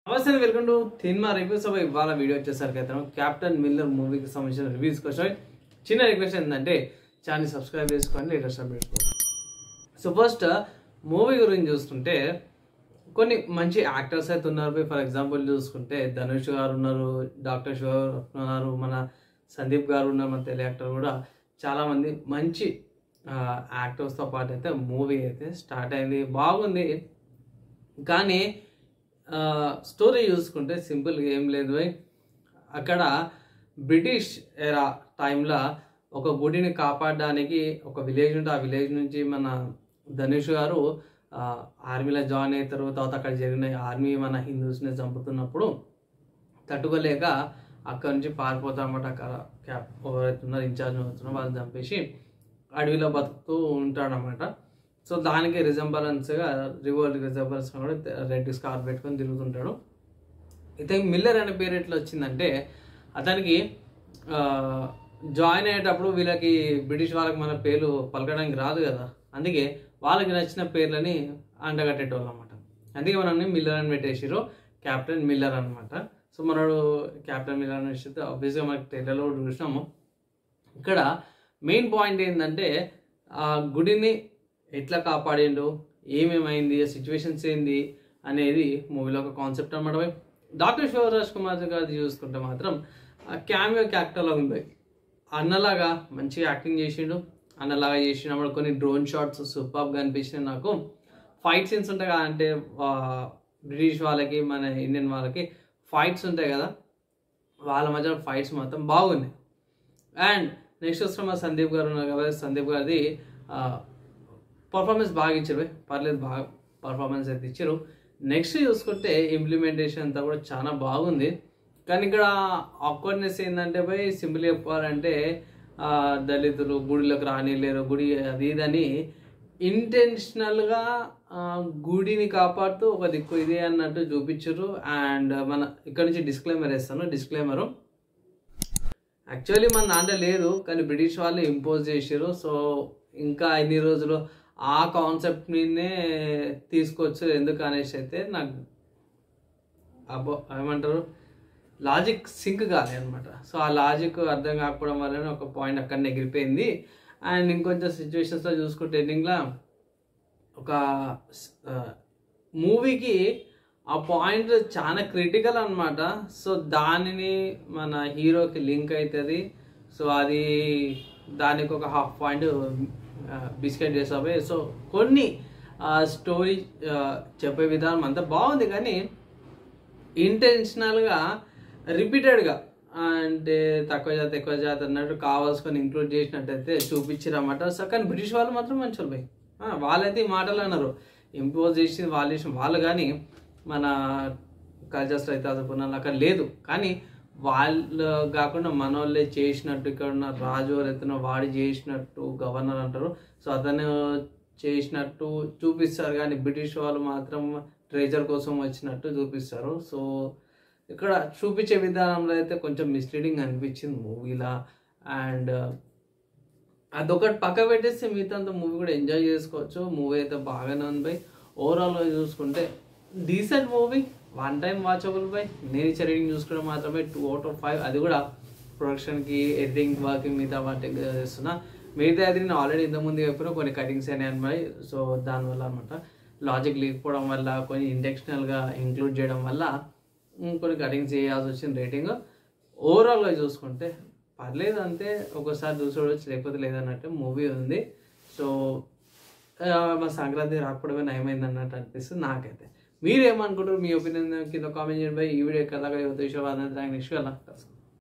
నమస్తే welcome to cinema reviews. ఇవాళ video వచ్చేసరికి అయితే క్యాప్టెన్ మిల్లర్ మూవీకి సంబంధించిన రివ్యూస్ కోసం చిన్న రిక్వెస్ట్ ఏంటంటే ఛానల్ సబ్స్క్రైబ్ చేసుకోండి, లేటెస్ట్ అప్డేట్స్ కోసం. సో ఫస్ట్ మూవీ గురించి చూసుకుంటే కొన్ని మంచి యాక్టర్స్ అయితే ఉన్నారు. ఫర్ ఎగ్జాంపుల్ చూసుకుంటే ధనుష్ గారు ఉన్నారు, డాక్టర్ శివ ఉన్నారు, మన సందీప్ గారు ఉన్నారు, మన తెలుగు యాక్టర్ కూడా చాలామంది మంచి యాక్టర్స్తో పాటు అయితే మూవీ అయితే స్టార్ట్ అయింది. బాగుంది, కానీ స్టోరీ చూసుకుంటే సింపుల్గా ఏం లేదు. అక్కడ బ్రిటిష్ ఎరా టైంలో ఒక గుడిని కాపాడడానికి ఒక విలేజ్ ఉంటే ఆ విలేజ్ నుంచి మన ధనుష్ గారు ఆర్మీలో జాయిన్ అయిన తర్వాత అక్కడ జరిగిన ఆర్మీ మన హిందూస్ని చంపుతున్నప్పుడు తట్టుకోలేక అక్కడ నుంచి పారిపోతామన్నమాట. అక్కడ ఎవరైతే ఉన్నారో ఇన్ఛార్జ్ అవుతున్నారు వాళ్ళని చంపేసి అడవిలో బతుకుతూ ఉంటాడనమాట. సో దానికి రిజంబలెన్స్గా రిజంబలెన్స్ కూడా రెడ్ స్కార్ఫ్ పెట్టుకొని తిరుగుతుంటాడు. అయితే మిల్లర్ అనే పేరు ఎట్లా వచ్చిందంటే అతనికి జాయిన్ అయ్యేటప్పుడు వీళ్ళకి బ్రిటిష్ వాళ్ళకి మన పేర్లు పలకడానికి రాదు కదా, అందుకే వాళ్ళకి నచ్చిన పేర్లని అండగట్టేటోళ్ళు అనమాట. అందుకే మనల్ని మిల్లర్ అని పెట్టేసారు, క్యాప్టెన్ మిల్లర్ అనమాట. సో మనడు క్యాప్టెన్ మిల్లర్ అని వస్తే ఆబ్వియస్గా మనకి ట్రైలర్లో చూసినాము. ఇక్కడ మెయిన్ పాయింట్ ఏంటంటే ఆ గుడిని ఎట్లా కాపాడిండు, ఏమేమైంది, ఆ సిచ్యువేషన్స్ ఏంది అనేది మూవీలో ఒక కాన్సెప్ట్ అనమాట. డాక్టర్ శివరాజ్ కుమార్ గారు చూసుకుంటే మాత్రం క్యామియో క్యారెక్టర్లో ఉంది. అన్నలాగా మంచిగా యాక్టింగ్ చేసిండు, అన్నలాగా చేసినప్పుడు కొన్ని డ్రోన్ షాట్స్ సూపర్గా అనిపించినాయి నాకు. ఫైట్ సీన్స్ ఉంటాయి కదా, అంటే బ్రిటిష్ వాళ్ళకి మన ఇండియన్ వాళ్ళకి ఫైట్స్ ఉంటాయి కదా, వాళ్ళ మధ్య ఫైట్స్ మొత్తం బాగున్నాయి. అండ్ నెక్స్ట్ వస్తే మా సందీప్ గారు ఉన్నారు కదా, సందీప్ గారిది పర్ఫార్మెన్స్ బాగా ఇచ్చారు, పర్లేదు, బాగా పర్ఫార్మెన్స్ అయితే ఇచ్చారు. నెక్స్ట్ చూసుకుంటే ఇంప్లిమెంటేషన్ అంతా కూడా చాలా బాగుంది. కానీ ఇక్కడ ఆక్వర్డ్నెస్ ఏంటంటే సింపుల్ చెప్పాలంటే దళితులు గుడిలోకి రానిలేరు, గుడి అది ఇదని ఇంటెన్షనల్గా గుడిని కాపాడుతూ ఒక దిక్కు ఇదే అన్నట్టు చూపించారు. అండ్ మన ఇక్కడ నుంచి డిస్క్లైమర్ వేస్తాను. డిస్క్లైమరు యాక్చువల్లీ మన దాంట్లో లేదు, కానీ బ్రిటిష్ వాళ్ళు ఇంపోజ్ చేసారు. సో ఇంకా ఇన్ని రోజులు ఆ కాన్సెప్ట్ మీదనే తీసుకోవచ్చు ఎందుకు అనేసి అయితే నాకు ఏమంటారు లాజిక్ సింక్ కాలే అనమాట. సో ఆ లాజిక్ అర్థం కాకపోవడం వల్లనే ఒక పాయింట్ అక్కడ ఎగిరిపోయింది. అండ్ ఇంకొంచెం సిచ్యువేషన్స్లో చూసుకుంటే ఎండింగ్లో ఒక మూవీకి ఆ పాయింట్ చాలా క్రిటికల్ అనమాట. సో దానిని మన హీరోకి లింక్ అవుతుంది. సో అది దానికి ఒక హాఫ్ పాయింట్ బిస్కెట్ చేసాయి. సో కొన్ని స్టోరీ చెప్పే విధానం అంతా బాగుంది, కానీ ఇంటెన్షనల్గా రిపీటెడ్గా అంటే తక్కువ జాతి అన్నట్టు కావాల్సుకొని ఇంక్లూడ్ చేసినట్టయితే చూపించారన్నమాట. సో కానీ బ్రిటిష్ వాళ్ళు మాత్రం మంచి వాళ్ళైతే ఈ మాటలు అన్నారు, ఇంపోజ్ చేసింది వాళ్ళు చేసిన వాళ్ళు, కానీ మన కల్చర్స్లో అయితే అసలు అక్కడ లేదు. కానీ వాళ్ళు కాకుండా మన వాళ్ళే చేసినట్టు, ఇక్కడ ఉన్న రాజు ఎవరైతే వాడు చేసినట్టు గవర్నర్ అంటారు, సో అతను చేసినట్టు చూపిస్తారు. కానీ బ్రిటిష్ వాళ్ళు మాత్రం ట్రెజర్ కోసం వచ్చినట్టు చూపిస్తారు. సో ఇక్కడ చూపించే విధానంలో అయితే కొంచెం మిస్లీడింగ్ అనిపించింది మూవీలా. అండ్ అదొకటి పక్క పెట్టేస్తే మిగతా మూవీ కూడా ఎంజాయ్ చేసుకోవచ్చు. మూవీ అయితే బాగానే ఉంది. ఓవరాల్గా చూసుకుంటే decent movie, one time watchable నేను ఇచ్చే రేటింగ్ చూసుకుంటే మాత్రమే 2 out of 5. అది కూడా ప్రొడక్షన్కి, ఎడిటింగ్ వర్క్, మిగతా వాటికి చేస్తున్నా. మిగతా అది నేను ఆల్రెడీ ఇంతకుముందు చెప్పిన కొన్ని కటింగ్స్ అయినాయి అన్నమాట. సో దానివల్ల అనమాట లాజిక్ లేకపోవడం వల్ల, కొన్ని ఇంటెన్షనల్గా ఇంక్లూడ్ చేయడం వల్ల కొన్ని కటింగ్స్ చేయాల్సి వచ్చింది. రేటింగ్ ఓవరాల్గా చూసుకుంటే పర్లేదు, అంతే, ఒకసారి చూసుకోవచ్చు, లేకపోతే లేదన్నట్టు మూవీ ఉంది. సో మా సంక్రాంతి రాకపోవడమే నయమైంది అన్నట్టు అనిపిస్తుంది నాకైతే. మీరేమనుకుంటారు, మీ ఒపీనియన్ కింద కామెంట్ చేయండి. ఈ వీడియో ఎక్కడ దాకా నెక్స్ట్ వెళ్ళాలి.